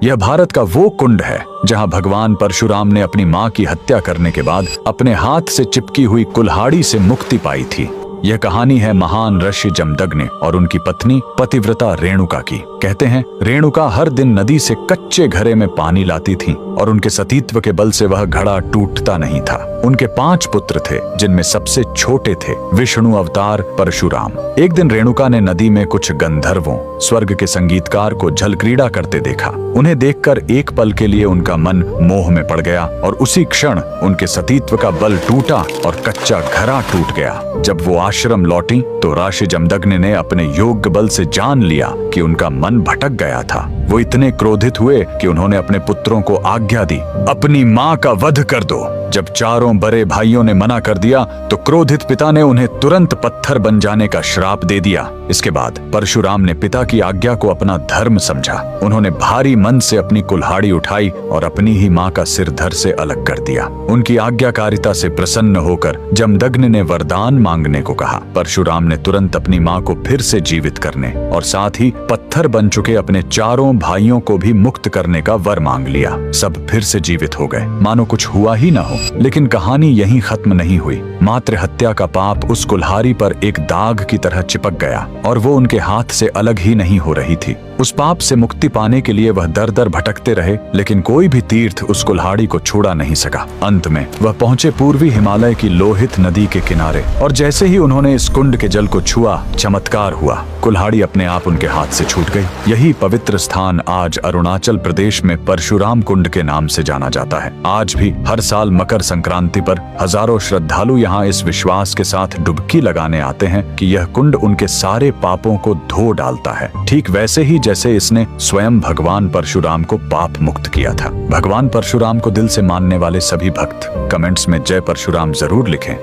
यह भारत का वो कुंड है जहां भगवान परशुराम ने अपनी मां की हत्या करने के बाद अपने हाथ से चिपकी हुई कुल्हाड़ी से मुक्ति पाई थी। यह कहानी है महान ऋषि जमदग्नि और उनकी पत्नी पतिव्रता रेणुका की। कहते हैं रेणुका हर दिन नदी से कच्चे घड़े में पानी लाती थी और उनके सतीत्व के बल से वह घड़ा टूटता नहीं था। उनके 5 पुत्र थे जिनमें सबसे छोटे थे विष्णु अवतार परशुराम। एक दिन रेणुका ने नदी में कुछ गंधर्वों स्वर्ग के संगीतकार को जल क्रीड़ा करते देखा। उन्हें देखकर एक पल के लिए उनका मन मोह में पड़ गया और उसी क्षण उनके सतीत्व का बल टूटा और कच्चा घड़ा टूट गया। जब वो आश्रम लौटी तो ऋषि जमदग्नि ने अपने योग्य बल से जान लिया कि उनका मन भटक गया था। वो इतने क्रोधित हुए कि उन्होंने अपने पुत्रों को आज्ञा दी, अपनी मां का वध कर दो। जब चारों बड़े भाइयों ने मना कर दिया तो क्रोधित पिता ने उन्हें तुरंत पत्थर बन जाने का श्राप दे दिया। इसके बाद परशुराम ने पिता की आज्ञा को अपना धर्म समझा। उन्होंने भारी मन से अपनी कुल्हाड़ी उठाई और अपनी ही मां का सिर धड़ से अलग कर दिया। उनकी आज्ञाकारिता से प्रसन्न होकर जमदग्नि ने वरदान मांगने को कहा। परशुराम ने तुरंत अपनी मां को फिर से जीवित करने और साथ ही पत्थर बन चुके अपने चारों भाइयों को भी मुक्त करने का वर मांग लिया। सब फिर से जीवित हो गए, मानो कुछ हुआ ही न हो। लेकिन कहानी यहीं खत्म नहीं हुई। मातृ हत्या का पाप उस कुल्हाड़ी पर एक दाग की तरह चिपक गया और वो उनके हाथ से अलग ही नहीं हो रही थी। उस पाप से मुक्ति पाने के लिए वह दर दर भटकते रहे, लेकिन कोई भी तीर्थ उस कुल्हाड़ी को छुड़ा नहीं सका। अंत में वह पहुंचे पूर्वी हिमालय की लोहित नदी के किनारे और जैसे ही उन्होंने इस कुंड के जल को छुआ, चमत्कार हुआ। कुल्हाड़ी अपने आप उनके हाथ से छूट गई। यही पवित्र स्थान आज अरुणाचल प्रदेश में परशुराम कुंड के नाम से जाना जाता है। आज भी हर साल मकर संक्रांति पर हजारों श्रद्धालु यहाँ इस विश्वास के साथ डुबकी लगाने आते हैं कि यह कुंड उनके सारे पापों को धो डालता है, ठीक वैसे ही जैसे इसने स्वयं भगवान परशुराम को पाप मुक्त किया था। भगवान परशुराम को दिल से मानने वाले सभी भक्त कमेंट्स में जय परशुराम जरूर लिखें।